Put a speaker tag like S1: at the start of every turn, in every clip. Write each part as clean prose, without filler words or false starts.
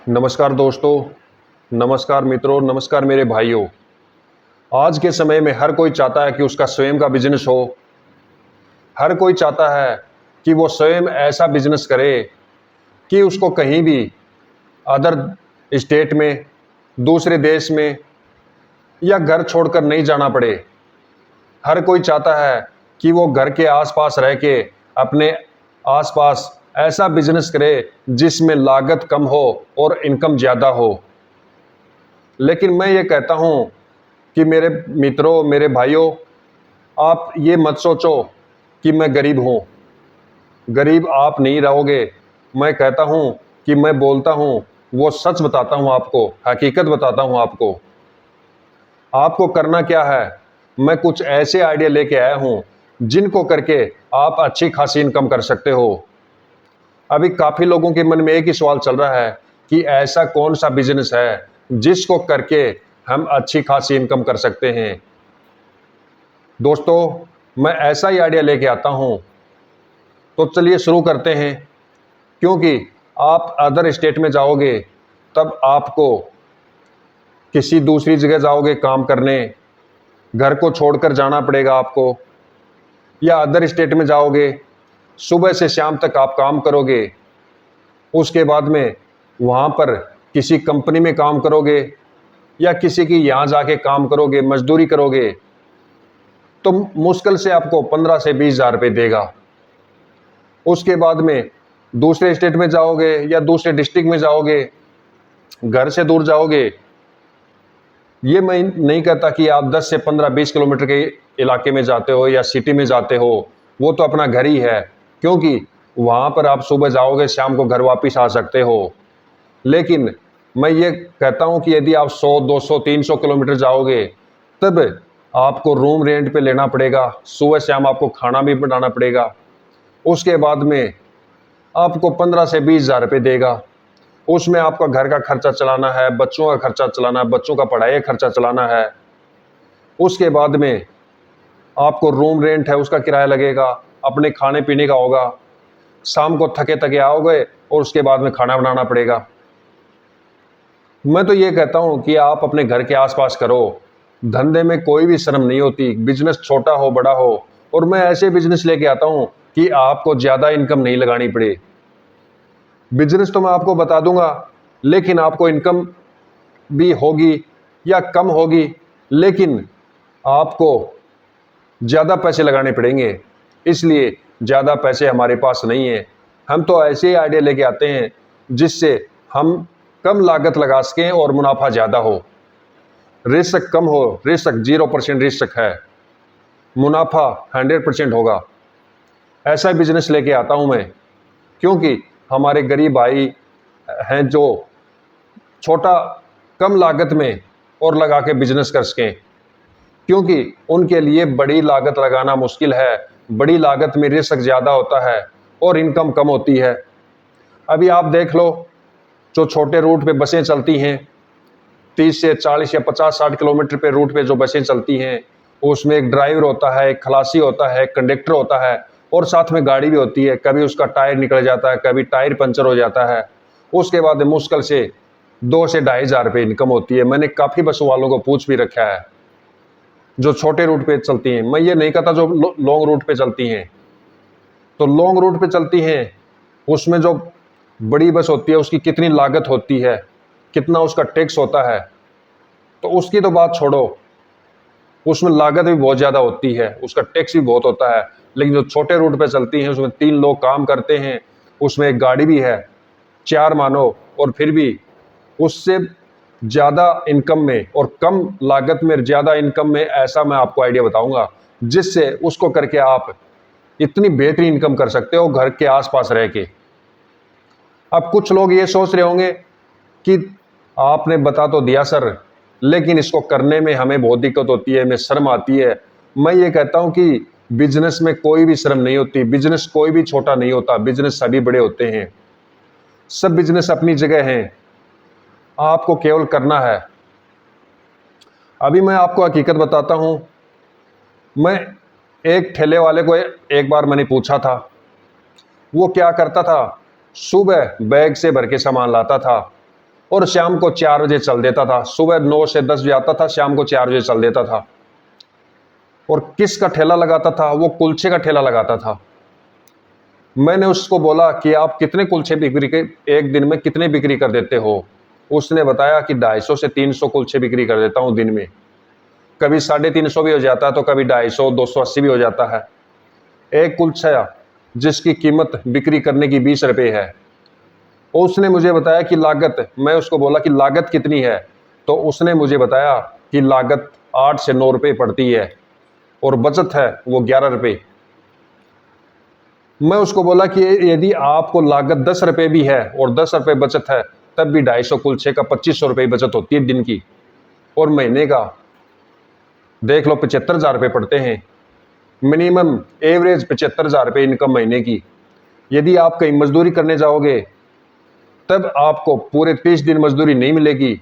S1: नमस्कार दोस्तों, नमस्कार मित्रों, नमस्कार मेरे भाइयों। आज के समय में हर कोई चाहता है कि उसका स्वयं का बिजनेस हो। हर कोई चाहता है कि वो स्वयं ऐसा बिजनेस करे कि उसको कहीं भी अदर स्टेट में, दूसरे देश में या घर छोड़कर नहीं जाना पड़े। हर कोई चाहता है कि वो घर के आसपास रह के अपने आसपास ऐसा बिजनेस करे जिसमें लागत कम हो और इनकम ज़्यादा हो। लेकिन मैं ये कहता हूँ कि मेरे मित्रों, मेरे भाइयों, आप ये मत सोचो कि मैं गरीब हूँ। गरीब आप नहीं रहोगे। मैं कहता हूँ कि मैं बोलता हूँ, वो सच बताता हूँ आपको, हकीकत बताता हूँ आपको। आपको करना क्या है, मैं कुछ ऐसे आइडिया लेके आया हूँ जिनको करके आप अच्छी खासी इनकम कर सकते हो। अभी काफ़ी लोगों के मन में एक ही सवाल चल रहा है कि ऐसा कौन सा बिजनेस है जिसको करके हम अच्छी खासी इनकम कर सकते हैं। दोस्तों, मैं ऐसा ही आइडिया लेके आता हूँ, तो चलिए शुरू करते हैं। क्योंकि आप अदर स्टेट में जाओगे तब आपको किसी दूसरी जगह जाओगे काम करने, घर को छोड़कर जाना पड़ेगा आपको। या अदर स्टेट में जाओगे, सुबह से शाम तक आप काम करोगे, उसके बाद में वहाँ पर किसी कंपनी में काम करोगे या किसी की यहाँ जाके काम करोगे, मजदूरी करोगे, तो मुश्किल से आपको 15 से 20 हज़ार रुपये देगा। उसके बाद में दूसरे स्टेट में जाओगे या दूसरे डिस्ट्रिक्ट में जाओगे, घर से दूर जाओगे। ये मैं नहीं कहता कि आप 10 से 15-20 किलोमीटर के इलाके में जाते हो या सिटी में जाते हो, वो तो अपना घर ही है। क्योंकि वहाँ पर आप सुबह जाओगे, शाम को घर वापस आ सकते हो। लेकिन मैं ये कहता हूँ कि यदि आप 100, 200, 300 किलोमीटर जाओगे, तब आपको रूम रेंट पे लेना पड़ेगा, सुबह शाम आपको खाना भी बनाना पड़ेगा। उसके बाद में आपको 15 से 20 हज़ार रुपये देगा। उसमें आपका घर का खर्चा चलाना है, बच्चों का खर्चा चलाना है, बच्चों का पढ़ाई का खर्चा चलाना है। उसके बाद में आपको रूम रेंट है, उसका किराया लगेगा, अपने खाने पीने का होगा। शाम को थके थके आओगे और उसके बाद में खाना बनाना पड़ेगा। मैं तो ये कहता हूँ कि आप अपने घर के आसपास करो। धंधे में कोई भी शर्म नहीं होती, बिजनेस छोटा हो बड़ा हो। और मैं ऐसे बिजनेस लेके आता हूँ कि आपको ज़्यादा इनकम नहीं लगानी पड़े। बिजनेस तो मैं आपको बता दूंगा, लेकिन आपको इनकम भी होगी या कम होगी, लेकिन आपको ज़्यादा पैसे लगाने पड़ेंगे। इसलिए ज़्यादा पैसे हमारे पास नहीं है। हम तो ऐसे ही आइडिया लेके आते हैं जिससे हम कम लागत लगा सकें और मुनाफा ज़्यादा हो। रिस्क कम हो, रिस्क 0% रिस्क है, मुनाफा 100% होगा। ऐसा बिजनेस लेके आता हूँ मैं, क्योंकि हमारे गरीब भाई हैं जो छोटा कम लागत में और लगा के बिजनेस कर सकें। क्योंकि उनके लिए बड़ी लागत लगाना मुश्किल है। बड़ी लागत में रिस्क ज़्यादा होता है और इनकम कम होती है। अभी आप देख लो, जो छोटे रूट पे बसें चलती हैं, 30 से 40 या 50-60 किलोमीटर पे रूट पे जो बसें चलती हैं, उसमें एक ड्राइवर होता है, एक खलासी होता है, एक कंडक्टर होता है और साथ में गाड़ी भी होती है। कभी उसका टायर निकल जाता है, कभी टायर पंचर हो जाता है। उसके बाद मुश्किल से 2 से 2,500 रुपये इनकम होती है। मैंने काफ़ी बस वालों को पूछ भी रखा है जो छोटे रूट पे चलती हैं। मैं ये नहीं कहता जो लॉन्ग रूट पे चलती हैं। तो लॉन्ग रूट पे चलती हैं, उसमें जो बड़ी बस होती है उसकी कितनी लागत होती है, कितना उसका टैक्स होता है, तो उसकी तो बात छोड़ो, उसमें लागत भी बहुत ज़्यादा होती है, उसका टैक्स भी बहुत होता है। लेकिन जो छोटे रूट पे चलती हैं उसमें 3 लोग काम करते हैं, उसमें एक गाड़ी भी है, 4 मानो, और फिर भी उससे ज़्यादा इनकम में और कम लागत में ज़्यादा इनकम में, ऐसा मैं आपको आइडिया बताऊंगा जिससे उसको करके आप इतनी बेहतरीन इनकम कर सकते हो घर के आसपास रह के। अब कुछ लोग ये सोच रहे होंगे कि आपने बता तो दिया सर, लेकिन इसको करने में हमें बहुत दिक्कत होती है, हमें शर्म आती है। मैं ये कहता हूँ कि बिजनेस में कोई भी शर्म नहीं होती। बिजनेस कोई भी छोटा नहीं होता, बिजनेस सभी बड़े होते हैं। सब बिजनेस अपनी जगह हैं, आपको केवल करना है। अभी मैं आपको हकीकत बताता हूँ। मैं एक ठेले वाले को एक बार मैंने पूछा था, वो क्या करता था, सुबह बैग से भर के सामान लाता था, और शाम को 4 बजे चल देता था। सुबह 9 से 10 बजे आता था, शाम को 4 बजे चल देता था। और किसका ठेला लगाता था? वो कुलचे का ठेला लगाता था। मैंने उसको बोला कि आप कितने कुलचे बिक्री के एक दिन में कितने बिक्री कर देते हो? उसने बताया कि 250 से 300 कुलचे बिक्री कर देता हूँ दिन में। कभी 350 भी हो जाता है, तो कभी 250, 280 भी हो जाता है। एक कुलचा जिसकी कीमत बिक्री करने की 20 रुपये है। उसने मुझे बताया कि लागत, मैं उसको बोला कि लागत कितनी है? तो उसने मुझे बताया कि लागत 8 से 9 रुपये पड़ती है और बचत है वो 11 रुपये। मैं उसको बोला कि यदि आपको लागत 10 रुपये भी है और 10 रुपये बचत है, तब भी 250 कुलचे का 2500 रुपये बचत होती है दिन की, और महीने का देख लो 75,000 रुपये पड़ते हैं। मिनिमम एवरेज 75,000 रुपये इनकम महीने की। यदि आप कहीं मजदूरी करने जाओगे तब आपको पूरे 30 दिन मजदूरी नहीं मिलेगी,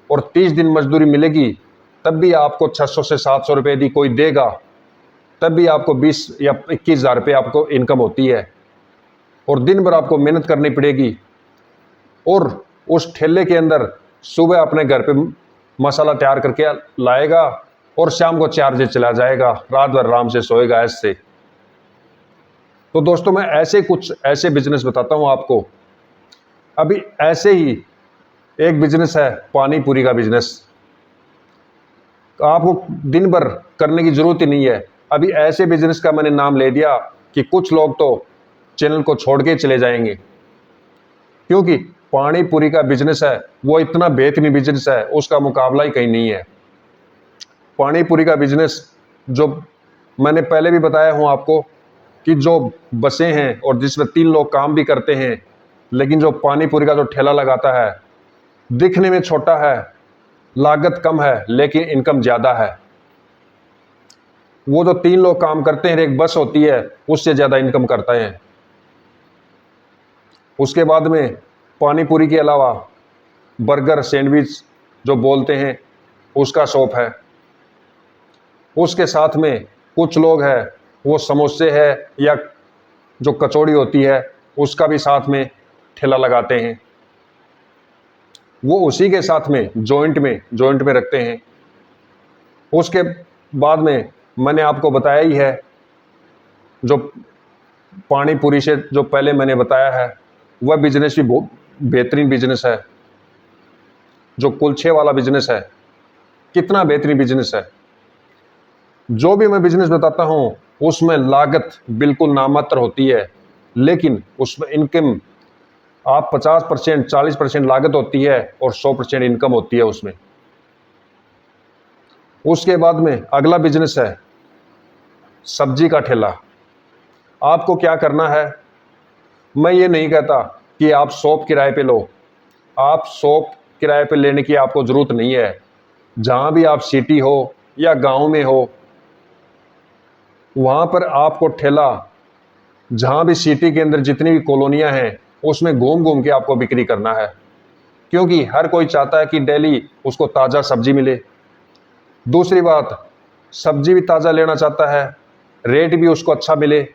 S1: और 30 दिन मजदूरी मिलेगी तब भी आपको 600 से 700 रुपये यदि कोई देगा, तब भी आपको 20 या 21,000 रुपये आपको इनकम होती है। और दिन भर आपको मेहनत करनी पड़ेगी, और उस ठेले के अंदर सुबह अपने घर पे मसाला तैयार करके लाएगा और शाम को 4 बजे चला जाएगा, रात भर आराम से सोएगा ऐसे। तो दोस्तों, मैं कुछ ऐसे बिजनेस बताता हूं आपको। अभी ऐसे ही एक बिजनेस है पानी पूरी का बिजनेस। आपको दिन भर करने की जरूरत ही नहीं है। अभी ऐसे बिजनेस का मैंने नाम ले दिया कि कुछ लोग तो चैनल को छोड़ के चले जाएंगे, क्योंकि पानी पूरी का बिजनेस है वो इतना बेहतरीन बिजनेस है, उसका मुकाबला ही कहीं नहीं है। पानी पूरी का बिजनेस जो मैंने पहले भी बताया हूं आपको कि जो बसें हैं और जिसमें 3 लोग काम भी करते हैं, लेकिन जो पानी पूरी का जो ठेला लगाता है, दिखने में छोटा है, लागत कम है, लेकिन इनकम ज़्यादा है। वो जो 3 लोग काम करते हैं, एक बस होती है, उससे ज़्यादा इनकम करते हैं। उसके बाद में पानी पूरी के अलावा बर्गर, सैंडविच जो बोलते हैं, उसका शॉप है। उसके साथ में कुछ लोग हैं वो समोसे है या जो कचौड़ी होती है उसका भी साथ में ठेला लगाते हैं। वो उसी के साथ में जॉइंट में रखते हैं। उसके बाद में मैंने आपको बताया ही है, जो पानी पूरी से जो पहले मैंने बताया है, वह बिजनेस भी बहुत बेहतरीन बिजनेस है। जो कुलचे वाला बिजनेस है, कितना बेहतरीन बिजनेस है। जो भी मैं बिजनेस बताता हूं उसमें लागत बिल्कुल नामात्र होती है, लेकिन उसमें इनकम आप 50%, 40% लागत होती है और 100% इनकम होती है उसमें। उसके बाद में अगला बिजनेस है सब्जी का ठेला। आपको क्या करना है, मैं ये नहीं कहता कि आप शॉप किराए पे लो। आप शॉप किराए पे लेने की आपको ज़रूरत नहीं है। जहाँ भी आप सिटी हो या गांव में हो, वहाँ पर आपको ठेला, जहाँ भी सिटी के अंदर जितनी भी कॉलोनियाँ हैं, उसमें घूम घूम के आपको बिक्री करना है, क्योंकि हर कोई चाहता है कि डेली उसको ताज़ा सब्जी मिले। दूसरी बात, सब्जी भी ताज़ा लेना चाहता है, रेट भी उसको अच्छा मिले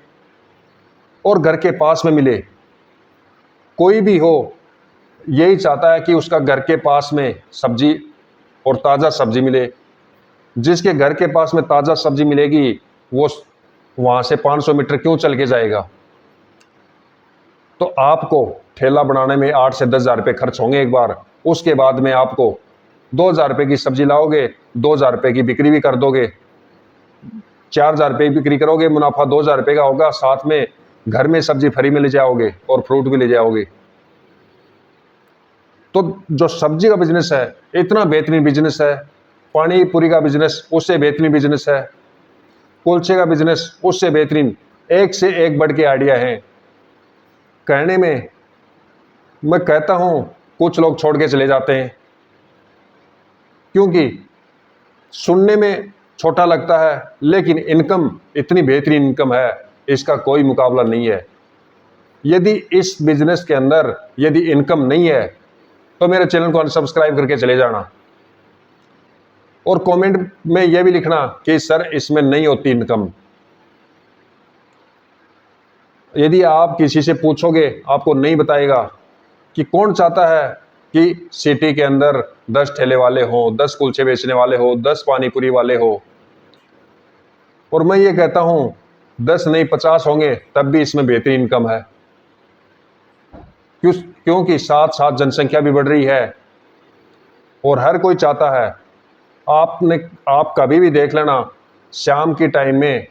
S1: और घर के पास में मिले। कोई भी हो यही चाहता है कि उसका घर के पास में सब्जी और ताज़ा सब्जी मिले। जिसके घर के पास में ताज़ा सब्जी मिलेगी वो वहाँ से 500 मीटर क्यों चल के जाएगा। तो आपको ठेला बनाने में 8 से 10,000 रुपये खर्च होंगे एक बार। उसके बाद में आपको 2,000 रुपये की सब्जी लाओगे, 2,000 रुपये की बिक्री भी कर दोगे, 4,000 रुपये की बिक्री करोगे, मुनाफा 2,000 रुपये का होगा। साथ में घर में सब्जी फ्री में ले जाओगे और फ्रूट भी ले जाओगे। तो जो सब्जी का बिजनेस है इतना बेहतरीन बिजनेस है, पानी पूरी का बिजनेस उससे बेहतरीन बिजनेस है, कुलचे का बिजनेस उससे बेहतरीन। एक से एक बढ़ के आइडिया हैं। कहने में मैं कहता हूं कुछ लोग छोड़ के चले जाते हैं, क्योंकि सुनने में छोटा लगता है, लेकिन इनकम इतनी बेहतरीन इनकम है, इसका कोई मुकाबला नहीं है। यदि इस बिजनेस के अंदर यदि इनकम नहीं है तो मेरे चैनल को अनसब्सक्राइब करके चले जाना, और कमेंट में यह भी लिखना कि सर इसमें नहीं होती इनकम। यदि आप किसी से पूछोगे आपको नहीं बताएगा कि कौन चाहता है कि सिटी के अंदर 10 ठेले वाले हों, 10 कुलचे बेचने वाले हो, 10 पानीपुरी वाले हो, और मैं ये कहता हूं 10 नहीं 50 होंगे तब भी इसमें बेहतरीन इनकम है। क्योंकि साथ साथ जनसंख्या भी बढ़ रही है और हर कोई चाहता है। आप कभी भी देख लेना, शाम की टाइम में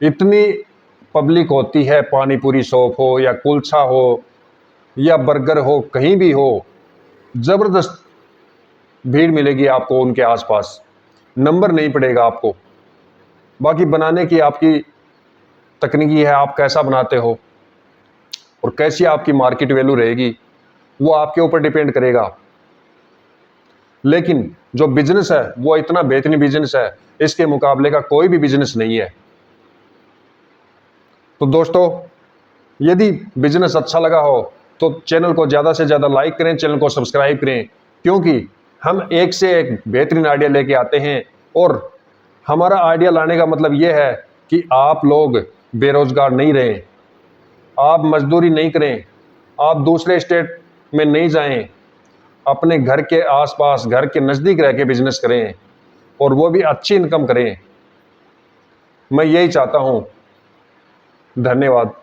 S1: इतनी पब्लिक होती है, पानीपुरी शॉप हो या कुलचा हो या बर्गर हो, कहीं भी हो, ज़बरदस्त भीड़ मिलेगी आपको उनके आसपास, नंबर नहीं पड़ेगा आपको। बाकी बनाने की आपकी तकनीकी है, आप कैसा बनाते हो और कैसी आपकी मार्केट वैल्यू रहेगी, वो आपके ऊपर डिपेंड करेगा। लेकिन जो बिजनेस है वो इतना बेहतरीन बिजनेस है, इसके मुकाबले का कोई भी बिजनेस नहीं है। तो दोस्तों, यदि बिजनेस अच्छा लगा हो तो चैनल को ज़्यादा से ज़्यादा लाइक करें, चैनल को सब्सक्राइब करें, क्योंकि हम एक से एक बेहतरीन आइडिया लेके आते हैं। और हमारा आइडिया लाने का मतलब ये है कि आप लोग बेरोजगार नहीं रहें, आप मजदूरी नहीं करें, आप दूसरे स्टेट में नहीं जाएं, अपने घर के आसपास, घर के नज़दीक रह के बिजनेस करें और वो भी अच्छी इनकम करें। मैं यही चाहता हूँ। धन्यवाद।